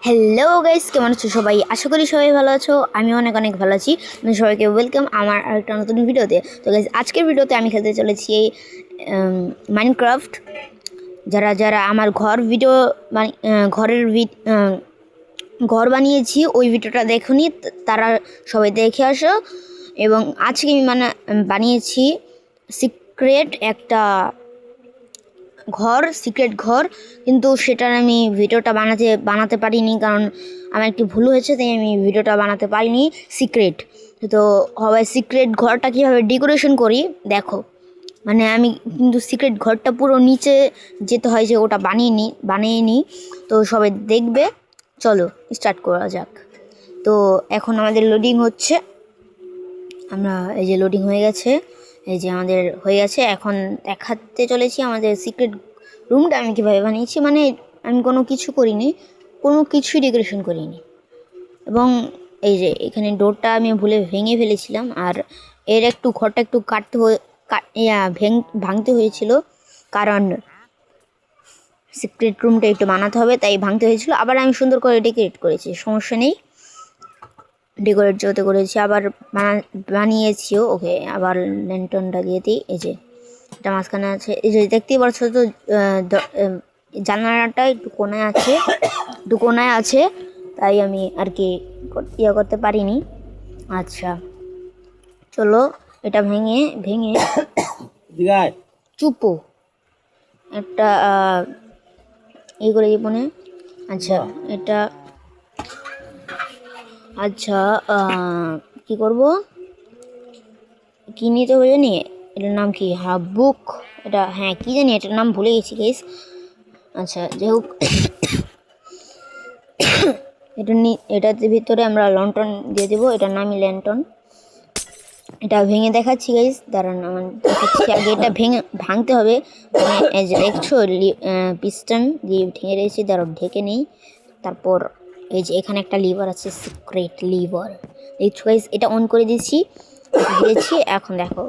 Hello guys, কেমন আছো সবাই? আশা করি সবাই ভালো আছো। আমি অনেক অনেক ভালো আছি। সবাইকে ওয়েলকাম আমার আরেকটা নতুন ভিডিওতে। তো গাইস, আজকের ভিডিওতে আমি খেলতে চলেছি মাইনক্রাফট। যারা যারা আমার ঘর বানিয়েছি ওই ভিডিওটা দেখুনি, তারা সবাই দেখে আসো। এবং আজকে আমি বানিয়েছি সিক্রেট একটা সিক্রেট ঘর, কিন্তু সেটার আমি ভিডিওটা বানাতে পারিনি, কারণ আমার একটি ভুল হয়েছে, তাই আমি ভিডিওটা বানাতে পারিনি। সিক্রেট তো হবে। সিক্রেট ঘরটা কীভাবে ডেকোরেশন করি দেখো। আমি কিন্তু সিক্রেট ঘরটা পুরো নিচে যেতে হয়, যে ওটা বানিয়ে নিই। তো সবাই দেখবে। চলো স্টার্ট করা যাক। তো এখন আমাদের লোডিং হচ্ছে। এই যে লোডিং হয়ে গেছে, এই যে আমাদের হয়ে গেছে। এখন দেখাতে চলেছি আমাদের সিক্রেট রুমটা আমি কীভাবে বানিয়েছি। আমি কোনো কিছুই ডেকোরেশন করিনি। এবং এই যে এখানে ডোরটা আমি ভুলে ভেঙে ফেলেছিলাম, আর ঘরটা একটু ভাঙতে হয়েছিল, কারণ সিক্রেট রুমটা একটু বানাতে হবে, তাই ভাঙতে হয়েছিল। আবার আমি সুন্দর করে ডেকোরেট করেছি, সমস্যা নেই। ডেকোরেট যতে করেছি, আবার বানিয়েছিও। ওকে, আবার ল্যান্টনটা দিয়ে দিই। এই যে এটা মাঝখানে আছে, এই যে দেখতেই পাচ্ছ তো, জানালাটা একটু কোনায় আছে, তাই আমি আর কি করতে পারিনি। আচ্ছা চলো, এটা ভেঙে চুপো একটা এই করে জীবনে। আচ্ছা এটা কি করব, কি নিতে হবে জানি, এটার নাম কি? বুক। এটা হ্যাঁ, কি জানি এটার নাম ভুলে গেছি গাইস। আচ্ছা যাই হোক, এটার ভিতরে আমরা লন্ঠন দিয়ে দেবো। এটার নামই ল্যান্টন। এটা ভেঙে দেখাচ্ছি গাইস, দাঁড়ান আমার দেখাচ্ছি। আগে এটা ভাঙতে হবে। এই যে দেখছো পিস্টন দিয়ে ঢেকে রয়েছি, দাঁড়াও ঢেকে নেই। তারপর এই যে এখানে একটা লিভার আছে, সিক্রেট লিভার। দেখছো গাইস, এটা অন করে দিয়েছি। এখন দেখো,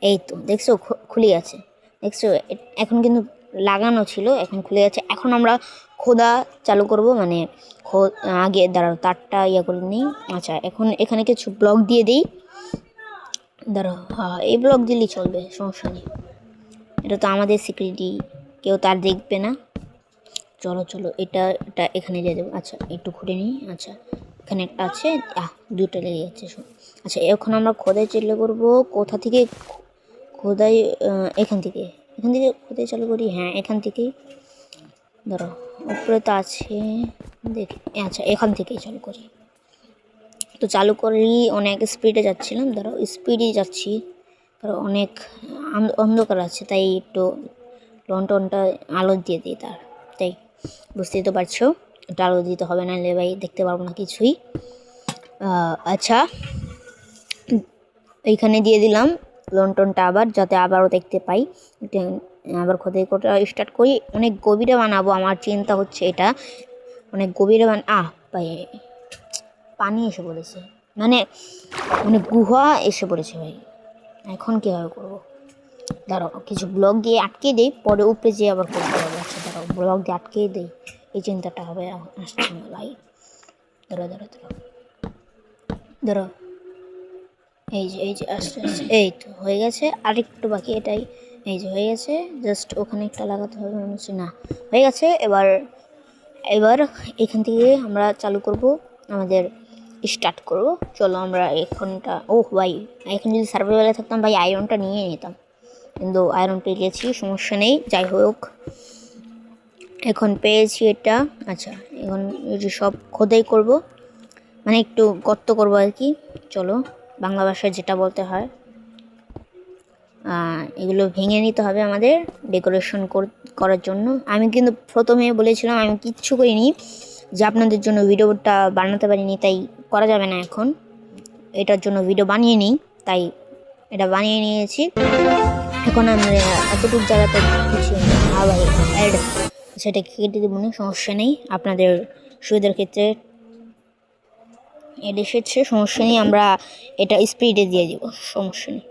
এই তো দেখছো খুলে গেছে। দেখছো এখন কিন্তু লাগানো ছিল, এখন খুলে গেছে। এখন আমরা খোদা চালু করব, আগে দাঁড়াও তারটা করে নিই। আচ্ছা এখন এখানে কিছু ব্লক দিয়ে দিই। দাঁড়াও, হ্যাঁ এই ব্লক দিলেই চলবে, সমস্যা নেই। এটা তো আমাদের সিক্রেটই, কেউ তার দেখবে না। চলো এটা এখানে দিয়ে দেবো। আচ্ছা একটু খুঁড়ে নিই। আচ্ছা এখানে একটা আছে, দুটো লেগে যাচ্ছে। আচ্ছা এখন আমরা খোদাই চেষ্টা করবো। কোথা থেকে খোদাই? এখান থেকে খোদাই চালু করি। হ্যাঁ এখান থেকেই, ধরো উপরে তো আছে, দেখি। আচ্ছা এখান থেকেই চালু করি। তো চালু করি, অনেক স্পিডে যাচ্ছিলাম। ধরো স্পিডে যাচ্ছি, ধরো অনেক অন্ধকার আছে, তাই একটু লন্ঠনটা আলো দিয়ে দিই তাই বুঝতেই তো পারছো, এটা আলো দিতে হবে, না ভাই দেখতে পারবো না কিছুই। আচ্ছা এইখানে দিয়ে দিলাম লন্ঠনটা, আবার যাতে আবারও দেখতে পাই। আবার খোদাই করা স্টার্ট করি। অনেক গভীরে বানাবো, আমার চিন্তা হচ্ছে এটা অনেক গভীরে ভাই পানি এসে পড়েছে, গুহা এসে পড়েছে ভাই। এখন কীভাবে করবো? ধরো কিছু ব্লক দিয়ে আটকে দিই, পরে উপরে যেয়ে আবার করতে হবে। আচ্ছা ধরো ব্লক দিয়ে আটকে দিই, এই চিন্তাটা হবে। আসছে না ভাই, ধরো এই যে আস্তে এই তো হয়ে গেছে। আরেকটু বাকি, এটাই। এই যে হয়ে গেছে, জাস্ট ওখানে একটা লাগাতে হবে মনে হচ্ছে। না, হয়ে গেছে। এবার এখান থেকে আমরা চালু করব, আমাদের স্টার্ট করব। চলো আমরা এখনটা, ভাই এখন যদি সার্ভাইভালে থাকতাম ভাই, আয়রনটা নিয়ে নিতাম, কিন্তু আয়রন পেয়ে গেছি, সমস্যা নেই। যাই হোক, এখন পেয়েছি এটা। আচ্ছা এখন এই যে সব খোদাই করব, একটু গর্ত করবো আর কি। চলো বাংলা ভাষায় যেটা বলতে হয়, এগুলো ভেঙে নিতে হবে আমাদের ডেকোরেশন করার জন্য। আমি কিন্তু প্রথমে বলেছিলাম আমি কিচ্ছু করিনি, যে আপনাদের জন্য ভিডিওটা বানাতে পারিনি, তাই করা যাবে না। এখন এটার জন্য ভিডিও বানিয়ে নিই, তাই এটা বানিয়ে নিয়েছি। এখন আমরা এতটুকু জায়গাতে কিছু আবার অ্যাড, সেটা কেটে দেবো না, সমস্যা নেই। আপনাদের সুবিধার ক্ষেত্রে এড এসেছে, সমস্যা নেই। আমরা এটা স্পিডে দিয়ে দিব, সমস্যা নেই।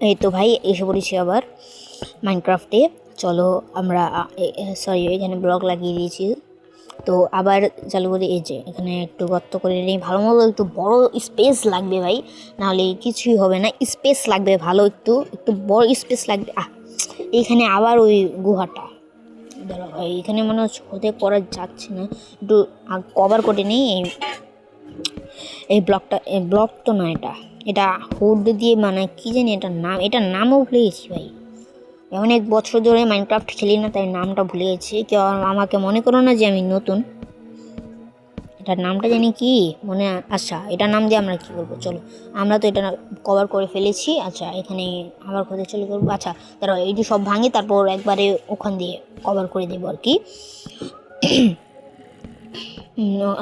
এই তো ভাই এসে পড়েছি আবার মাইনক্রাফটে। চলো আমরা সরি এখানে ব্লক লাগিয়ে দিয়েছি, তো আবার চালু করি। এই যে এখানে একটু গর্ত করে নিই ভালো মতো, একটু বড় স্পেস লাগবে ভাই, নাহলে কিছুই হবে না। স্পেস লাগবে ভালো, একটু একটু বড় স্পেস লাগবে। এইখানে আবার ওই গুহাটা, ধরো ভাই এখানে মনে হচ্ছে হতে করা যাচ্ছে না, একটু কভার করে নিই এই ব্লকটা। এই ব্লক তো না, এটা এটা হুড দিয়ে মানে কি জানি এটার নামও ভুলে গেছি ভাই। অনেক বছর ধরে মাইনক্রাফট খেলি না, তাই নামটা ভুলে গেছি। কেউ আমাকে মনে করো না যে আমি নতুন। এটার নামটা জানি কি মনে, আচ্ছা এটার নাম দিয়ে আমরা কি করবো, চলো আমরা তো এটা কভার করে ফেলেছি। আচ্ছা এখানে আবার কোথায় চলে করবো, আচ্ছা তারপর এইটি সব ভাঙি, তারপর একবারে ওখান দিয়ে কভার করে দেবো আর কি।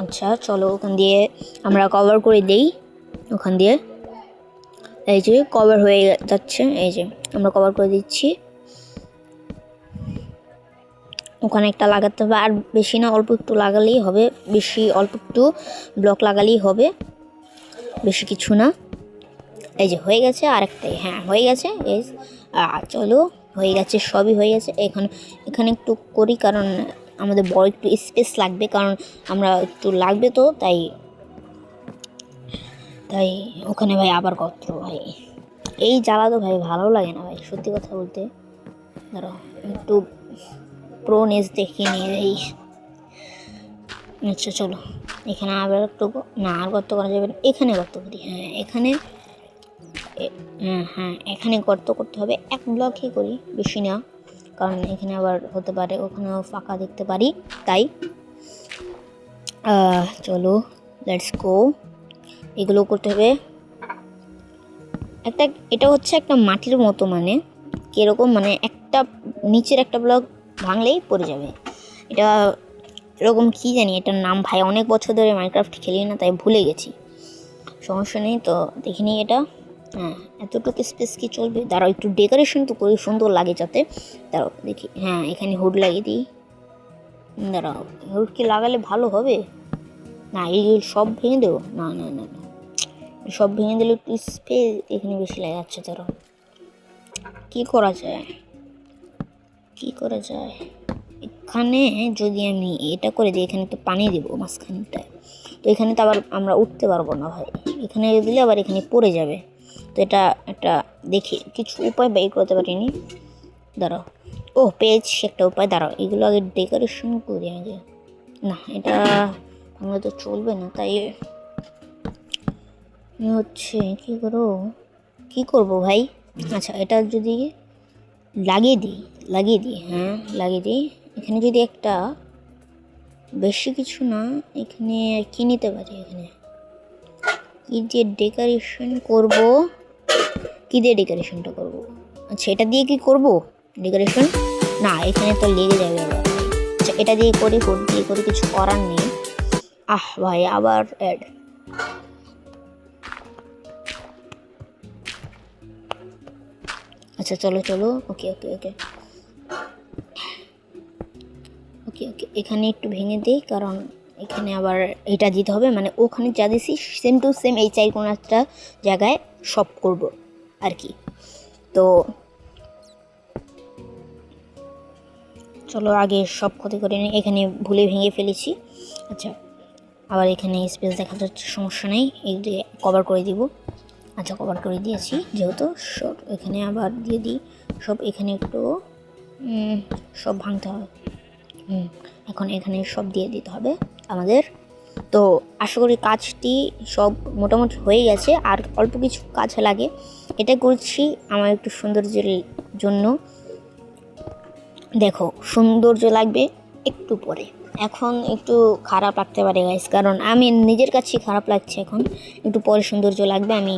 আচ্ছা চলো ওখান দিয়ে আমরা কভার করে দেই, ওখান দিয়ে এই যে কভার হয়ে যাচ্ছে, এই যে আমরা কভার করে দিচ্ছি। ওখানে একটা লাগাতে হবে, আর বেশি না অল্প একটু লাগালেই হবে, বেশি অল্প একটু ব্লক লাগালেই হবে, বেশি কিছু না। এই যে হয়ে গেছে আরেকটাই, হ্যাঁ হয়ে গেছে। এই চলো হয়ে গেছে, সবই হয়ে গেছে। এখানে একটু করি কারণ আমাদের বড় একটু স্পেস লাগবে, কারণ আমরা একটু লাগবে তো, তাই তাই ওখানে ভাই আবার কত ভাই এই জ্বালা তো ভাই ভালো লাগে না ভাই, সত্যি কথা বলতে। ধরো একটু প্রোনেস দেখিয়ে নিয়ে যাই। আচ্ছা চলো এখানে আবার একটু না, আর গর্ত করা যাবে না, এখানে গর্ত করি। হ্যাঁ এখানে হ্যাঁ এখানে গর্ত করতে হবে, এক ব্লকই করি, বেশি না, কারণ এখানে আবার হতে পারে ওখানেও ফাঁকা দেখতে পারি, তাই চলো লেটস গো। এগুলো করতে হবে একটা, এটা হচ্ছে একটা মাটির মতো, মানে কীরকম মানে একটা নিচের একটা ব্লক ভাঙলেই পড়ে যাবে। এটা এরকম কী জানি এটার নাম ভাই, অনেক বছর ধরে মাইনক্রাফট খেলি না তাই ভুলে গেছি, সমস্যা নেই। তো দেখিনি এটা, হ্যাঁ এতটুকু স্পেস কি চলবে, দাঁড়াও একটু ডেকোরেশন তো করি সুন্দর লাগে যাতে, দাঁড়াও দেখি। হ্যাঁ এখানে হুড লাগিয়ে দিই, দাঁড়াও হুড কি লাগালে ভালো হবে না, এই সব ভেঙে দেবো, না না না না সব ভেঙে দিলে একটু স্পেস এখানে বেশি লাগে। আচ্ছা দাঁড়াও কী করা যায়, কী করা যায়, এখানে যদি আমি এটা করে দিই, এখানে তো পানি দেবো মাঝখানটায়, তো এখানে তো আবার আমরা উঠতে পারবো না ভাই, এখানে দিলে আবার এখানে পড়ে যাবে। তো এটা একটা দেখি কিছু উপায় বের করতে পারিনি, দাঁড়াও ও পেয়েছি একটা উপায়, দাঁড়াও এগুলো আগে ডেকোরেশন করি আগে। না এটা আমরা তো চলবে না, তাই হচ্ছে কী করবো ভাই। আচ্ছা এটা যদি লাগিয়ে দিই হ্যাঁ লাগিয়ে দিই। এখানে যদি একটা বেশি কিছু না, এখানে আর কি নিতে পারি, এখানে কী দিয়ে ডেকোরেশন করব, কী দিয়ে ডেকোরেশনটা করব। আচ্ছা এটা দিয়ে কি করব ডেকোরেশন, না এখানে তো লেগে যাবে আবার। আচ্ছা এটা দিয়ে করি, হুড দিয়ে করি, কিছু করার নেই। ভাই আবার অ্যাড, আচ্ছা চলো চলো ওকে ওকে ওকে ওকে ওকে এখানে একটু ভেঙে দিই, কারণ এখানে আবার এটা দিতে হবে, মানে ওখানে যা দিছি সেম টু সেম এই চাই কোনো একটা জায়গায় সব করব আর কি। তো চলো আগে সব ক্ষতি করে নিই, এখানে ভুলে ভেঙে ফেলেছি। আচ্ছা আবার এখানে স্পেস দেখা যাচ্ছে, সমস্যা নেই, এই দিয়ে কভার করে দিব। আচ্ছা কভার করে দিয়েছি যেহেতু, সব এখানে আবার দিয়ে দিই সব, এখানে একটু সব ভাঙতে হবে। এখন এখানে সব দিয়ে দিতে হবে আমাদের। তো আশা করি কাজটি সব মোটামুটি হয়ে গেছে, আর অল্প কিছু কাজ লাগে, এটা করছি আমার একটু সৌন্দর্যের জন্য। দেখো সৌন্দর্য লাগবে একটু পরে, এখন একটু খারাপ লাগতে পারে গাইস, কারণ আমি নিজের কাছেই খারাপ লাগছে, এখন একটু পরে সৌন্দর্য লাগবে। আমি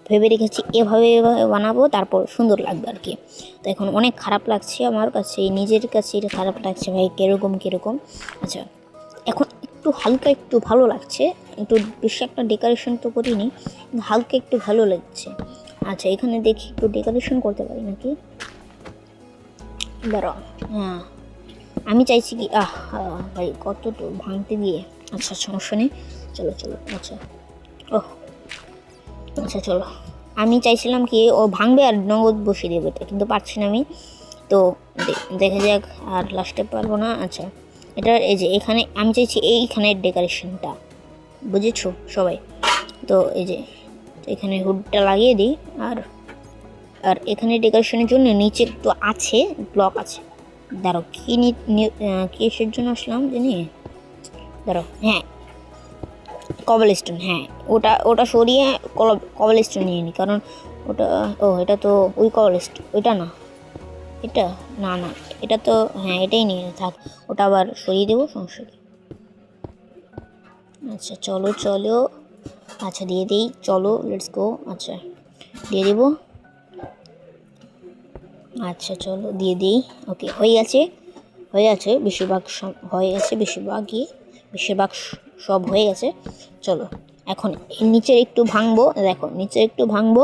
ভেবে রেখেছি এভাবে এভাবে বানাবো, তারপর সুন্দর লাগবে আর কি। তো এখন অনেক খারাপ লাগছে আমার কাছে, নিজের কাছে এটা খারাপ লাগছে ভাই, কীরকম। আচ্ছা এখন একটু হালকা একটু ভালো লাগছে, একটু বেশি একটা ডেকোরেশন তো করিনি, হালকা একটু ভালো লাগছে। আচ্ছা এখানে দেখি একটু ডেকোরেশন করতে পারি নাকি, দাঁড়াও। হ্যাঁ আমি চাইছি কি ভাই কতটুকু ভাঙতে দিয়ে, আচ্ছা সমস্যা নেই, চলো চলো। আচ্ছা আচ্ছা চলো আমি চাইছিলাম কি ও ভাঙবে আর নগদ বসিয়ে দেবে এটা, কিন্তু পারছি না আমি। তো দেখা যাক, আর লাস্টে পারবো না। আচ্ছা এটা এই যে এখানে আমি চাইছি এইখানের ডেকোরেশনটা, বুঝেছো সবাই? তো এই যে এখানে হুডটা লাগিয়ে দিই। আর আর এখানে ডেকোরেশনের জন্য নিচে একটু আছে ব্লক আছে। দাঁড়ো কী কিসের জন্য আসলাম জানি, দাঁড়ো, হ্যাঁ কবল স্টোন, হ্যাঁ ওটা ওটা সরিয়ে কবল স্টোন নিয়ে নিই, কারণ ওটা এটা তো ওই কবল স্টোন, ওইটা না, এটা না না এটা তো, হ্যাঁ এটাই নিয়ে থাক, ওটা আবার সরিয়ে দেবো, সমস্যা নেই। আচ্ছা চলো চলো, আচ্ছা দিয়ে দিই, চলো লেটস গো। আচ্ছা দিয়ে দেবো, আচ্ছা চলো দিয়ে দিই। ওকে হয়ে গেছে, হয়ে গেছে বেশিরভাগ সব হয়ে গেছে, বেশিরভাগ সব হয়ে গেছে। চলো এখন নিচে একটু ভাঙবো, দেখো নিচে একটু ভাঙবো,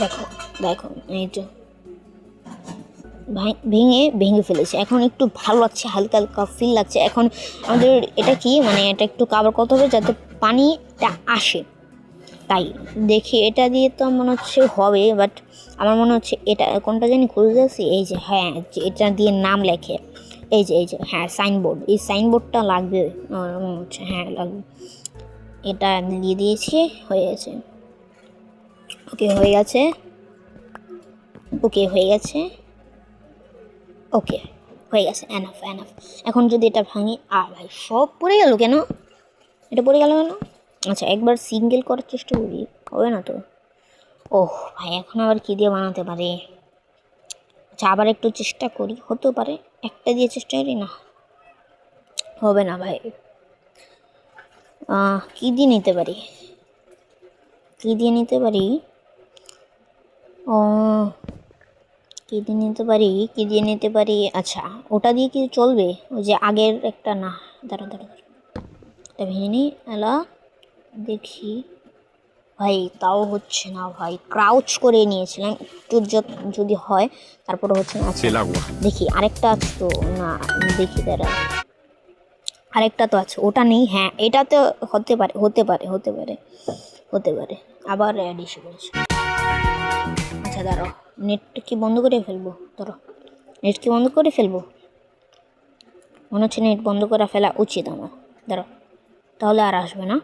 দেখো দেখো এই তো ভেঙে ফেলেছে। এখন একটু ভালো লাগছে, হালকা হালকা ফিল লাগছে। এখন আমাদের এটা কি মানে এটা একটু কাভার করতে হবে যাতে পানিটা আসে, তাই দেখি এটা দিয়ে তো মনে হচ্ছে হবে, বাট আমার মনে হচ্ছে এটা কোনটা জানি খুঁজে যাচ্ছি, এই যে হ্যাঁ এটা দিয়ে নাম লেখে, এই যে হ্যাঁ সাইনবোর্ড, এই সাইনবোর্ডটা লাগবে আমার মনে হচ্ছে, হ্যাঁ লাগবে। এটা দিয়ে দিয়েছি, হয়ে গেছে। ওকে হয়ে গেছে, ওকে হয়ে গেছে, ওকে হয়ে গেছে, এনাফ এনাফ। এখন যদি এটা ভাঙি, ভাই সব পড়ে গেল কেন, এটা পড়ে গেল কেন? আচ্ছা একবার সিঙ্গেল করার চেষ্টা করি, হবে না তো? ওহ ভাই এখন আবার কী দিয়ে বানাতে পারে? আচ্ছা আবার একটু চেষ্টা করি, হতেও পারে একটা দিয়ে চেষ্টা করি, না হবে না ভাই। কী দিয়ে নিতে পারি, কী দিয়ে নিতে পারি, ও কী দিয়ে নিতে পারি, কী দিয়ে নিতে পারি? আচ্ছা ওটা দিয়ে কি চলবে? ওই যে আগের একটা, না দাঁড়া দাঁড়া দাঁড়া, এটা ভেঙে নিই, এলা দেখি। ভাই তাও হচ্ছে না ভাই, ক্রাউচ করে নিয়েছিলাম একটু যদি হয়, তারপরে হচ্ছে না। আচ্ছা দেখি আরেকটা আছে তো, না দেখি দাঁড়া, আরেকটা তো আছে, ওটা নেই, হ্যাঁ এটা তো হতে পারে হতে পারে হতে পারে হতে পারে, আবার অ্যাড এসে পড়েছে। আচ্ছা দাঁড়াও, নেট কি বন্ধ করে ফেলবো? ধরো নেট কি বন্ধ করে ফেলবো? মনে হচ্ছে নেট বন্ধ করে ফেলা উচিত আমার, দাঁড়াও তাহলে আর আসবে না।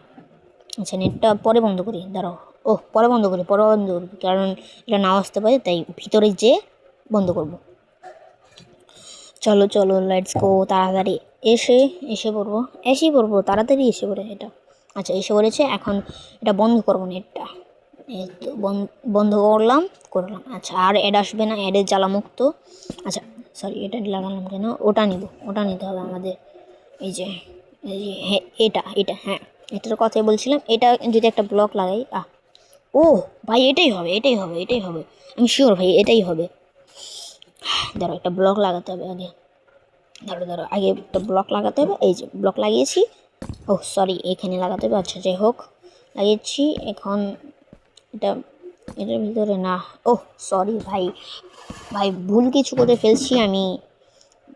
আচ্ছা নেটটা পরে বন্ধ করি, দাঁড়াও, পরে বন্ধ করি, কারণ এটা নাও আসতে পারে, তাই ভিতরে যেয়ে বন্ধ করব। চলো চলো লেটস গো, তাড়াতাড়ি এসেই পড়বো তাড়াতাড়ি এসে পড়ে এটা। আচ্ছা এসে পড়েছে, এখন এটা বন্ধ করবো নেটটা, এই তো বন্ধ করলাম। আচ্ছা আর অ্যাড আসবে না, অ্যাডের জ্বালামুক্ত। আচ্ছা সরি এটা লাগালাম কেন, ওটা নিতে হবে আমাদের। এই যে হ্যাঁ এটা হ্যাঁ এটার কথাই বলছিলাম, এটা যদি একটা ব্লক লাগাই, ও ভাই এটাই হবে, আমি শিওর ভাই এটাই হবে। ধরো একটা ব্লক লাগাতে হবে আগে, ধরো আগে একটা ব্লক লাগাতে হবে, এই যে ব্লক লাগিয়েছি, সরি এখানে লাগাতে হবে। আচ্ছা যাই হোক লাগিয়েছি, এখন এটার ভিতরে না, সরি ভাই ভুল কিছু করে ফেলছি আমি,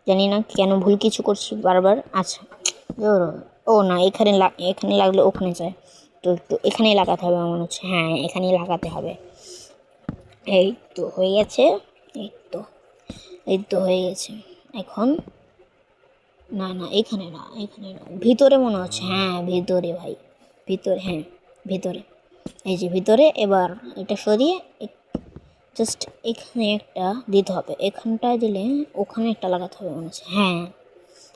জানি না কেন ভুল কিছু করছি বারবার। আচ্ছা না এখানে লাগলে ওখানে যায়, তো একটু এখানেই লাগাতে হবে আমার মনে হচ্ছে, হ্যাঁ এখানেই লাগাতে হবে। এই তো হয়ে গেছে, এই তো হয়ে গেছে। এখন না এখানে না ভিতরে মনে হচ্ছে, হ্যাঁ ভিতরে ভাই, ভিতরে, হ্যাঁ ভিতরে, এই যে ভিতরে। এবার এটা সরিয়ে জাস্ট এখানে একটা দিতে হবে, এখানটায় দিলে ওখানে একটা লাগাতে হবে মনে হচ্ছে, হ্যাঁ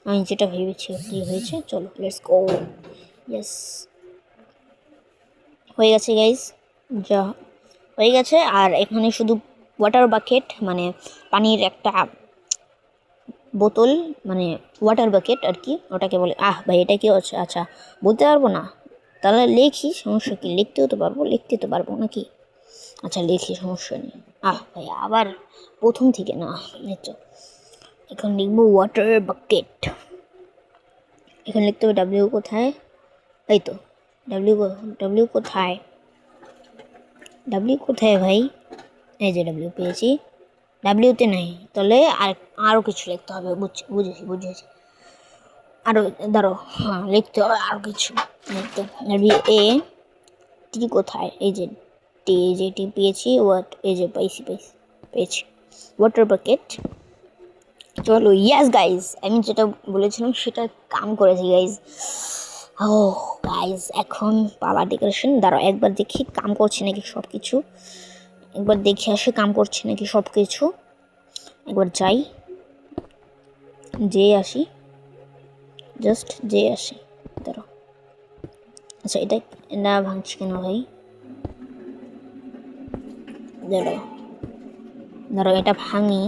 আমি যেটা ভেবেছি ওটাই হয়েছে। চলো লেটস গো, ইয়েস হয়ে গেছে গাইজ, যা হয়ে গেছে। আর এখানে শুধু ওয়াটার বাকেট মানে পানির একটা বোতল, মানে ওয়াটার বাকেট আর কি ওটাকে বলে। ভাই এটা কি হচ্ছে? আচ্ছা বলতে পারবো না, তাহলে লিখি, সমস্যা কি, লিখতে তো পারবো নাকি? আচ্ছা লিখি, সমস্যা নেই। ভাই আবার প্রথম থেকে না, তো এখন লিখবো ওয়াটার বাকেট, এখানে লিখতে হবে ডাব্লিউ কোথায়, এই তো ডাব্লিউ কোথায় ভাই, এই যে ডাব্লিউ পেয়েছি, ডাব্লিউতে নাই, তাহলে আরও কিছু লিখতে হবে, বুঝেছি আরও, ধরো হ্যাঁ লিখতে হবে আরও কিছু, লিখতে টি কোথায়? এই যে টি পেয়েছি। এই যে পেয়েছি ওয়াটার বাকেট। চলো, ইয়াস গাইজ, আমি যেটা বলেছিলাম সেটা কাম করেছি গাইজ। ও গাইজ, এখন পালা ডেকোরেশন। দাঁড়াও একবার দেখি কাম করছে নাকি সব কিছু। একবার দেখে আসে কাম করছে নাকি সব কিছু। একবার যাই, আসি, জাস্ট আসি। দাঁড়াও, আচ্ছা এটা না ভাঙছি কেন ভাই? দাঁড়াও দাঁড়াও, এটা ভাঙি।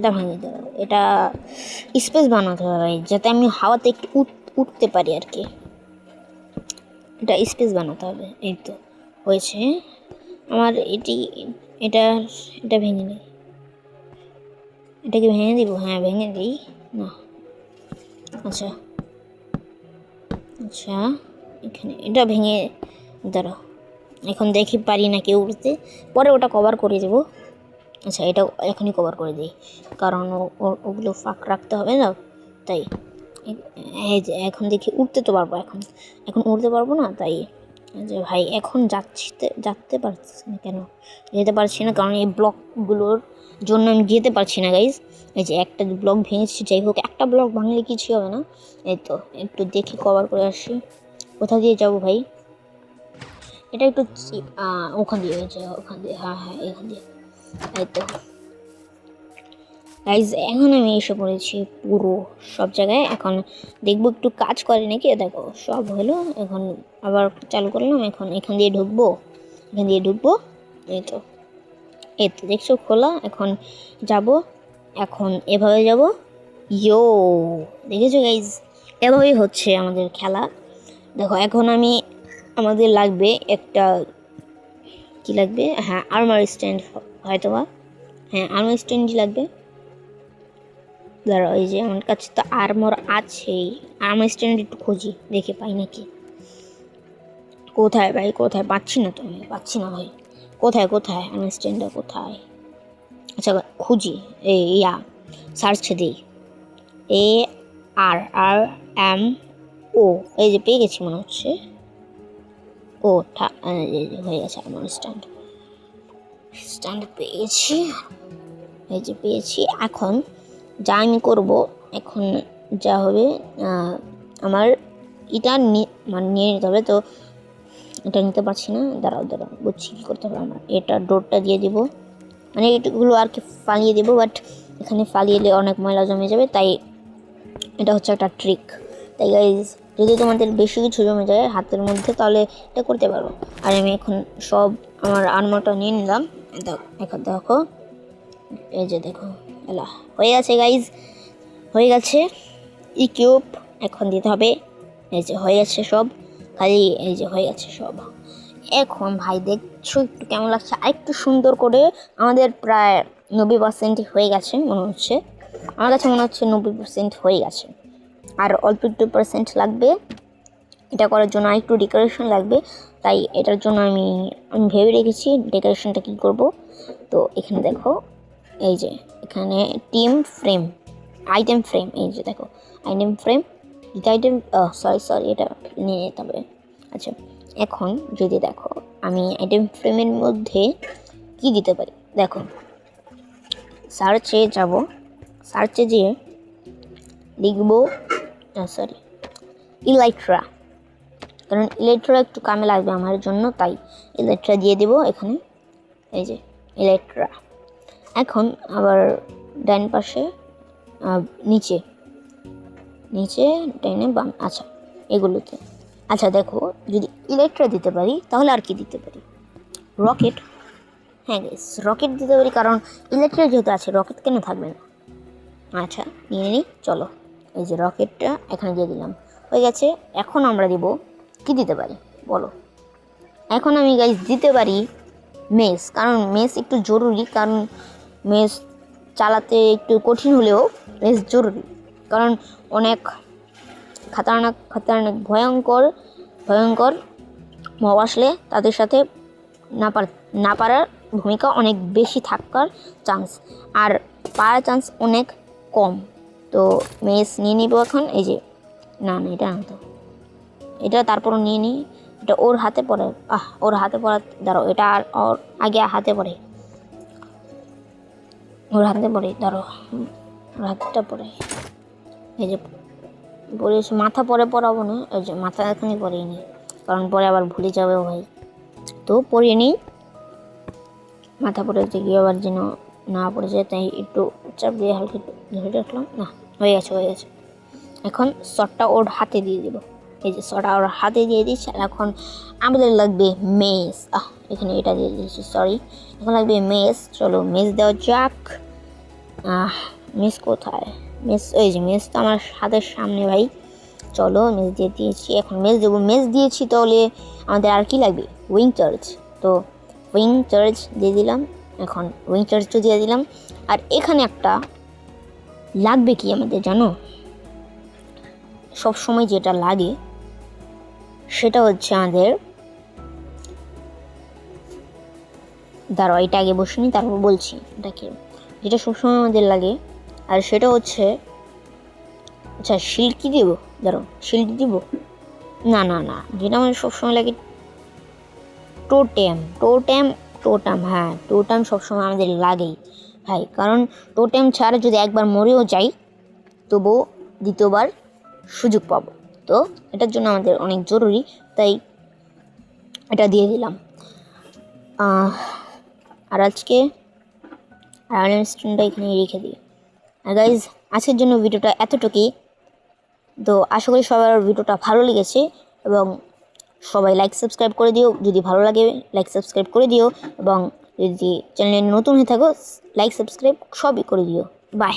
দাঁড়াও, এটা স্পেস বানাতে হবে ভাই, যাতে আমি হাওয়াতে একটু উঠতে পারি আর কি। এটা স্পেস বানাতে হবে। এই তো হয়েছে আমার। এটা এটা ভেঙে নিই। এটাকে ভেঙে দিব? হ্যাঁ ভেঙে দিই না। আচ্ছা আচ্ছা, এখানে এটা ভেঙে। দাঁড়াও, এখন দেখি পারি না কেউ উঠতে, পরে ওটা কভার করে দেবো। আচ্ছা, এটা এখনই কভার করে দিই, কারণ ওগুলো ফাঁক রাখতে হবে না, তাই। এই যে এখন দেখি উঠতে তো পারবো, এখন উঠতে পারবো না, তাই। যে ভাই এখন যেতে পারছি না কেন? যেতে পারছি না কারণ এই ব্লকগুলোর জন্য আমি যেতে পারছি না গাইজ। এই যে একটা ব্লক ভেঙেছি, যাই হোক একটা ব্লক ভাঙলে কিছু হবে না। এই তো একটু দেখি কভার করে আসি। কোথা দিয়ে যাবো ভাই? এটা একটু ওখান দিয়ে হয়েছে, ওখান দিয়ে, হ্যাঁ হ্যাঁ এখান দিয়ে। এই তো গাইজ, এখন আমি এসে পড়েছি পুরো সব জায়গায়। এখন দেখবো একটু কাজ করে নাকি। দেখো সব হলো, এখন আবার চালু করলাম। এখন এখান দিয়ে ঢুকবো, এই তো দেখছো খোলা। এখন যাব, এখন এভাবে যাব। ইয়ো, দেখেছো গাইজ, এভাবেই হচ্ছে আমাদের খেলা। দেখো এখন আমাদের লাগবে একটা, কি লাগবে? হ্যাঁ আর্মার স্ট্যান্ড হয়তো বা, হ্যাঁ আর্মার স্ট্যান্ডই লাগবে। দাঁড়াও, এই যে আমার কাছে তো আর্মর আছেই। আর্মার স্ট্যান্ড একটু খুঁজি, দেখে পাই নাকি। কোথায় ভাই, কোথায়? পাচ্ছি না তো, আমি পাচ্ছি না ভাই। কোথায় আর্মার স্ট্যান্ডটা কোথায়? আচ্ছা খুঁজি, সার্চে দিই। ARM O, এই যে পেয়ে গেছি মনে হচ্ছে। ও হয়ে গেছে আমার স্ট্যান্ড পেয়েছি। এই যে পেয়েছি। এখন যা আমি করবো, এখন যা হবে, আমার এটা মানে নিয়ে নিতে হবে। তো এটা নিতে পারছি না, দাঁড়াও বুঝছি কী করতে হবে আমার। এটা ডোরটা দিয়ে দিব, মানে এগুলো আর কি ফালিয়ে দেবো, বাট এখানে ফালিয়ে দিলে অনেক ময়লা জমে যাবে, তাই এটা হচ্ছে একটা ট্রিক। তাই গাইজ, যদি তোমাদের বেশি কিছু জমে যায় হাতের মধ্যে, তাহলে এটা করতে পারো। আর আমি এখন সব আমার আর্মারটা নিয়ে নিলাম। এখন দেখো, এই যে দেখো, এলা হয়ে গেছে গাইজ, হয়ে গেছে। কিউব এখন দিতে হবে। এই যে হয়ে গেছে সব, খালি এই যে হয়ে গেছে সব। এখন ভাই দেখছো একটু কেমন লাগছে? আরেকটু সুন্দর করে আমাদের প্রায় 90% হয়ে গেছে মনে হচ্ছে। আমার কাছে মনে হচ্ছে 90% হয়ে গেছে, আর অল্প একটু % লাগবে। এটা করার জন্য আরেকটু ডেকোরেশন লাগবে, তাই এটার জন্য আমি ভেবে রেখেছি ডেকোরেশনটা কী করব। তো এখানে দেখো, এই যে এখানে আইটেম ফ্রেম, এই যে দেখো আইটেম ফ্রেম, সরি এটা নিয়ে নিতে হবে। আচ্ছা, এখন যদি দেখো আমি আইটেম ফ্রেমের মধ্যে কি দিতে পারি, দেখো সার্চে যাব, সার্চে যেয়ে লিখবো ইলাইট্রা, কারণ ইলেকট্রা একটু কামে লাগবে আমার জন্য, তাই ইলেকট্রা দিয়ে দেবো এখানে। এই যে ইলেকট্রা। এখন আবার ডান পাশে, নিচে ডাইনে বাম, আচ্ছা এগুলোতে। আচ্ছা দেখো, যদি ইলেকট্রা দিতে পারি তাহলে আর কি দিতে পারি? রকেট। হ্যাঁ গাইস, রকেট দিতে পারি, কারণ ইলেকট্রা যেহেতু আছে রকেট কেন থাকবে না। আচ্ছা নিয়ে নিই, চলো। এই যে রকেটটা এখানে দিয়ে দিলাম, হয়ে গেছে। এখন আমরা দিব, কি দিতে পারি বলো? এখন আমি গাইস দিতে পারি মেস, কারণ মেস একটু জরুরি, কারণ মেস চালাতে একটু কঠিন হলেও মেস জরুরি, কারণ অনেক খতরনাক ভয়ঙ্কর মব আসলে তাদের সাথে না পারার ভূমিকা অনেক বেশি থাকার চান্স, আর পারার চান্স অনেক কম। তো মেস নিয়ে নিব এখন। এই যে না এটা না, তো এটা তারপরও নিয়ে নিই। এটা ওর হাতে পড়ে, ওর হাতে পড়া, দাঁড়ো এটা আর ওর আগে হাতে পড়ে, ওর হাতে পড়ে, দাঁড়ো ওর হাতটা পড়ে, এই যে পড়েছে, মাথা পরে পড়াবো না, ওই যে মাথা এখনই পরিয়ে নিই, কারণ পরে আবার ভুলে যাবে ভাই, তো পরিয়ে নিই, মাথা পড়েছে গিয়ে আবার যেন না পড়ে যায়, তাই একটু চাপ দিয়ে হালকা একটু ধরে রাখলাম, না হয়ে গেছে। এখন শটটা ওর হাতে দিয়ে দিব, এই যে শটটা ওর হাতে দিয়ে দিচ্ছি। আর এখন আমাদের লাগবে মেস, এখানে এটা দিয়ে দিয়েছি, সরি, এখন লাগবে মেস, চলো মেস দেওয়া যাক। মেস কোথায়, মেস ওই যে মেস তো আমার হাতের সামনে ভাই, চলো মেস দিয়ে দিয়েছি, এখন মেস দেবো, মেস দিয়েছি তাহলে আমাদের আর কি লাগবে, উইং চার্জ, তো উইং চার্জ দিয়ে দিলাম, এখন উইং চার্জটা দিয়ে দিলাম। আর এখানে একটা লাগবে কি আমাদের জানো, সব সময় যেটা লাগে সেটা হচ্ছে আমাদের, দাঁড়াও এটা আগে বসিনি তারপর বলছি, এটাকে যেটা সবসময় আমাদের লাগে, আর সেটা হচ্ছে, আচ্ছা শিল্ড কি দিব, দাঁড়াও শিল্ড দিব, না না না, যেটা আমাদের সবসময় লাগে টোটেম, হ্যাঁ টোটেম সবসময় আমাদের লাগেই ভাই, কারণ টোটেম ছাড়া যদি একবার মরেও যাই তবুও দ্বিতীয়বার সুযোগ পাবো, তো এটার জন্য আমাদের অনেক জরুরি, তাই এটা দিয়ে দিলাম। আর আজকে আয়রন স্টোনটা এখানে রেখে দিই। আর গাইজ আজকের জন্য ভিডিওটা এতটুকুই, তো আশা করি সবার ভিডিওটা ভালো লেগেছে, এবং সবাই লাইক সাবস্ক্রাইব করে দিও, যদি ভালো লাগে লাইক সাবস্ক্রাইব করে দিও, এবং যদি চ্যানেলে নতুন হয়ে থাকো লাইক সাবস্ক্রাইব সবই করে দিও। বাই।